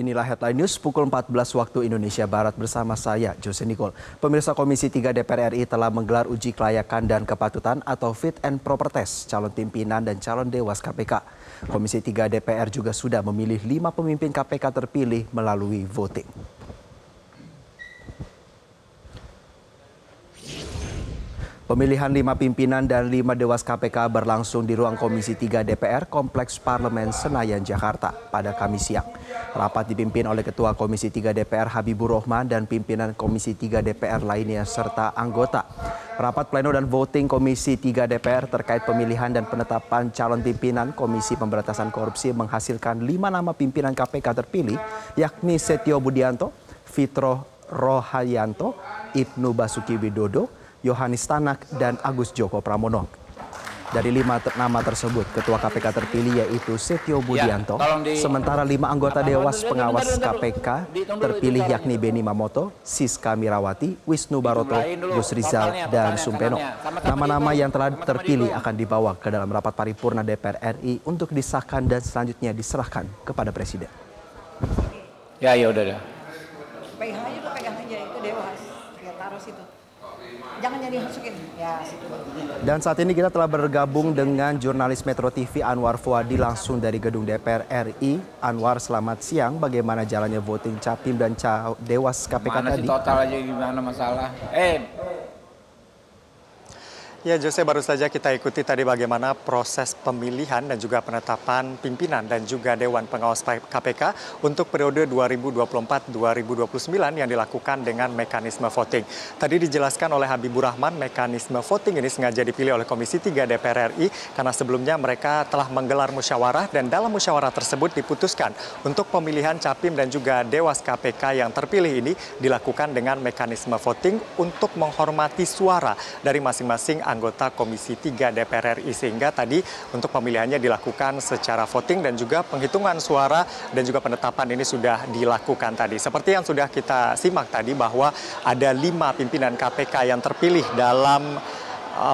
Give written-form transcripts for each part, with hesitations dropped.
Inilah headline news pukul 14 waktu Indonesia Barat bersama saya, Jose Nicole. Pemirsa Komisi 3 DPR RI telah menggelar uji kelayakan dan kepatutan atau fit and proper test calon pimpinan dan calon dewas KPK. Komisi 3 DPR juga sudah memilih 5 pemimpin KPK terpilih melalui voting. Pemilihan 5 pimpinan dan 5 dewas KPK berlangsung di ruang Komisi 3 DPR Kompleks Parlemen Senayan, Jakarta pada Kamis siang. Rapat dipimpin oleh Ketua Komisi 3 DPR Habibur Rahman dan pimpinan Komisi 3 DPR lainnya serta anggota. Rapat pleno dan voting Komisi 3 DPR terkait pemilihan dan penetapan calon pimpinan Komisi Pemberantasan Korupsi menghasilkan 5 nama pimpinan KPK terpilih, yakni Setio Budianto, Fitro Rohayanto, Ibnu Basuki Widodo, Yohanis Tanak, dan Agus Joko Pramono. Dari 5 nama tersebut, Ketua KPK terpilih yaitu Setio Budianto, sementara 5 anggota Dewas Pengawas KPK terpilih yakni Beni Mamoto, Siska Mirawati, Wisnu Baroto, Gus Rizal, dan Sumpeno. Nama-nama yang telah terpilih akan dibawa ke dalam rapat paripurna DPR RI untuk disahkan dan selanjutnya diserahkan kepada Presiden. Ya udah. PH juga pegang aja itu Dewas, ya taruh situ. Jangan jadi masukin. Ya, situ. Dan saat ini kita telah bergabung dengan jurnalis Metro TV Anwar Fuadi langsung dari gedung DPR RI. Anwar, selamat siang. Bagaimana jalannya voting Capim dan Dewas KPK mana tadi? Total aja gimana masalah? Ya, Jose, baru saja kita ikuti tadi bagaimana proses pemilihan dan juga penetapan pimpinan dan juga Dewan Pengawas KPK untuk periode 2024-2029 yang dilakukan dengan mekanisme voting. Tadi dijelaskan oleh Habibur Rahman, mekanisme voting ini sengaja dipilih oleh Komisi 3 DPR RI karena sebelumnya mereka telah menggelar musyawarah dan dalam musyawarah tersebut diputuskan untuk pemilihan Capim dan juga Dewas KPK yang terpilih ini dilakukan dengan mekanisme voting untuk menghormati suara dari masing-masing anggota Komisi 3 DPR RI, sehingga tadi untuk pemilihannya dilakukan secara voting dan juga penghitungan suara dan juga penetapan ini sudah dilakukan tadi. Seperti yang sudah kita simak tadi bahwa ada 5 pimpinan KPK yang terpilih dalam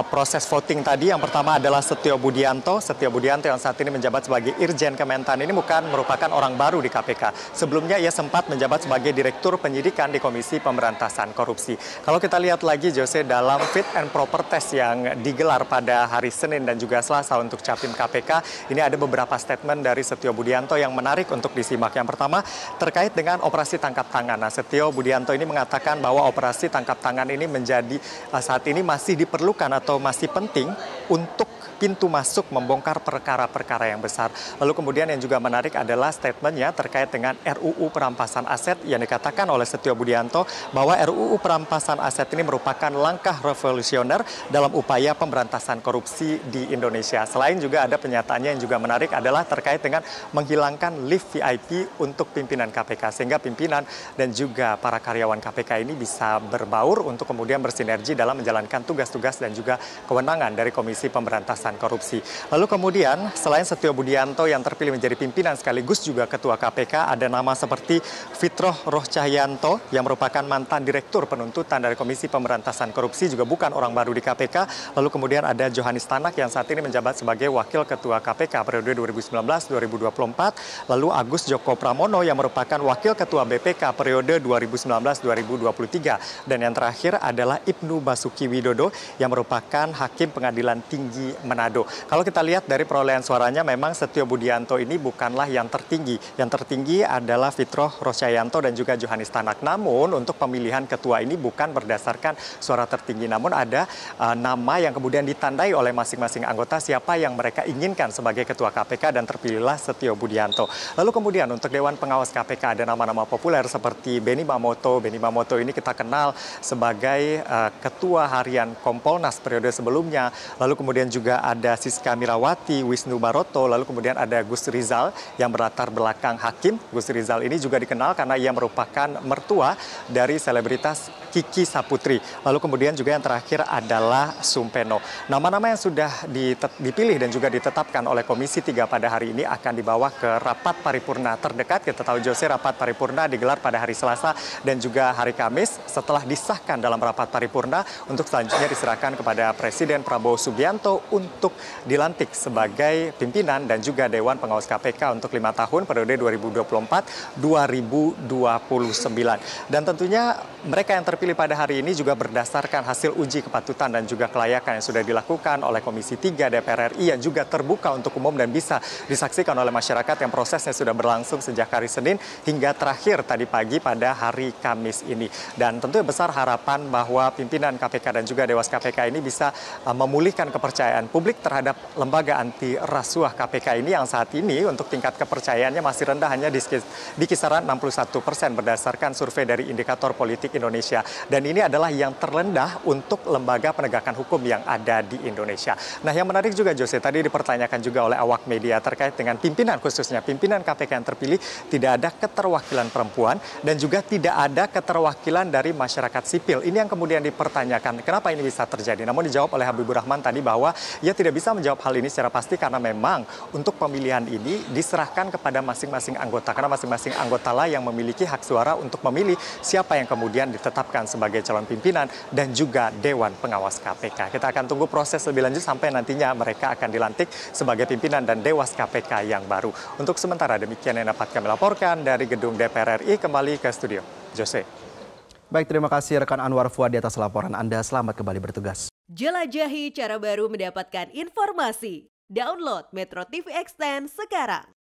proses voting tadi. Yang pertama adalah Setio Budianto. Setio Budianto yang saat ini menjabat sebagai Irjen Kementan ini bukan merupakan orang baru di KPK. Sebelumnya ia sempat menjabat sebagai Direktur Penyidikan di Komisi Pemberantasan Korupsi. Kalau kita lihat lagi, Jose, dalam fit and proper test yang digelar pada hari Senin dan juga Selasa untuk Capim KPK, ini ada beberapa statement dari Setio Budianto yang menarik untuk disimak. Yang pertama terkait dengan operasi tangkap tangan. Nah, Setio Budianto ini mengatakan bahwa operasi tangkap tangan ini menjadi saat ini masih diperlukan atau masih penting untuk pintu masuk membongkar perkara-perkara yang besar. Lalu kemudian yang juga menarik adalah statementnya terkait dengan RUU perampasan aset yang dikatakan oleh Setio Budianto bahwa RUU perampasan aset ini merupakan langkah revolusioner dalam upaya pemberantasan korupsi di Indonesia. Selain juga ada pernyataannya yang juga menarik adalah terkait dengan menghilangkan lift VIP untuk pimpinan KPK, sehingga pimpinan dan juga para karyawan KPK ini bisa berbaur untuk kemudian bersinergi dalam menjalankan tugas-tugas dan juga kewenangan dari Komisi Pemberantasan Korupsi. Lalu kemudian selain Setio Budianto yang terpilih menjadi pimpinan sekaligus juga Ketua KPK, ada nama seperti Fitro Rohayanto yang merupakan mantan Direktur Penuntutan dari Komisi Pemberantasan Korupsi, juga bukan orang baru di KPK. Lalu kemudian ada Yohanis Tanak yang saat ini menjabat sebagai Wakil Ketua KPK periode 2019-2024. Lalu Agus Joko Pramono yang merupakan Wakil Ketua BPK periode 2019-2023. Dan yang terakhir adalah Ibnu Basuki Widodo yang merupakan Hakim Pengadilan Tinggi Manado. Kalau kita lihat dari perolehan suaranya, memang Setio Budianto ini bukanlah yang tertinggi. Yang tertinggi adalah Fitro Rohayanto dan juga Yohanis Tanak. Namun untuk pemilihan ketua ini bukan berdasarkan suara tertinggi, namun ada nama yang kemudian ditandai oleh masing-masing anggota siapa yang mereka inginkan sebagai ketua KPK dan terpilihlah Setio Budianto. Lalu kemudian untuk Dewan Pengawas KPK ada nama-nama populer seperti Beni Mamoto. Beni Mamoto ini kita kenal sebagai ketua harian Kompolnas periode sebelumnya. Lalu kemudian juga ada Siska Mirawati, Wisnu Baroto, lalu kemudian ada Gus Rizal yang berlatar belakang hakim. Gus Rizal ini juga dikenal karena ia merupakan mertua dari selebritas Kiki Saputri. Lalu kemudian juga yang terakhir adalah Sumpeno. Nama-nama yang sudah dipilih dan juga ditetapkan oleh Komisi 3 pada hari ini akan dibawa ke rapat paripurna terdekat. Kita tahu, Jose, rapat paripurna digelar pada hari Selasa dan juga hari Kamis setelah disahkan dalam rapat paripurna untuk selanjutnya diserahkan kepada kepada Presiden Prabowo Subianto untuk dilantik sebagai pimpinan dan juga Dewan Pengawas KPK untuk 5 tahun periode 2024-2029. Dan tentunya mereka yang terpilih pada hari ini juga berdasarkan hasil uji kepatutan dan juga kelayakan yang sudah dilakukan oleh Komisi 3 DPR RI yang juga terbuka untuk umum dan bisa disaksikan oleh masyarakat yang prosesnya sudah berlangsung sejak hari Senin hingga terakhir tadi pagi pada hari Kamis ini. Dan tentu besar harapan bahwa pimpinan KPK dan juga Dewas KPK ini bisa memulihkan kepercayaan publik terhadap lembaga anti rasuah KPK ini yang saat ini untuk tingkat kepercayaannya masih rendah, hanya di kisaran 61% berdasarkan survei dari Indikator Politik Indonesia. Dan ini adalah yang terendah untuk lembaga penegakan hukum yang ada di Indonesia. Nah, yang menarik juga Jose, tadi dipertanyakan juga oleh awak media terkait dengan pimpinan, khususnya pimpinan KPK yang terpilih tidak ada keterwakilan perempuan dan juga tidak ada keterwakilan dari masyarakat sipil. Ini yang kemudian dipertanyakan kenapa ini bisa terjadi. Namun dijawab oleh Habibur Rahman tadi bahwa ia tidak bisa menjawab hal ini secara pasti karena memang untuk pemilihan ini diserahkan kepada masing-masing anggota. Karena masing-masing anggota lah yang memiliki hak suara untuk memilih siapa yang kemudian ditetapkan sebagai calon pimpinan dan juga Dewan Pengawas KPK. Kita akan tunggu proses lebih lanjut sampai nantinya mereka akan dilantik sebagai pimpinan dan Dewas KPK yang baru. Untuk sementara demikian yang dapat kami laporkan dari gedung DPR RI. Kembali ke studio. Jose. Baik, terima kasih rekan Anwar Fuadi atas laporan Anda. Selamat kembali bertugas. Jelajahi cara baru mendapatkan informasi. Download Metro TV Extend sekarang.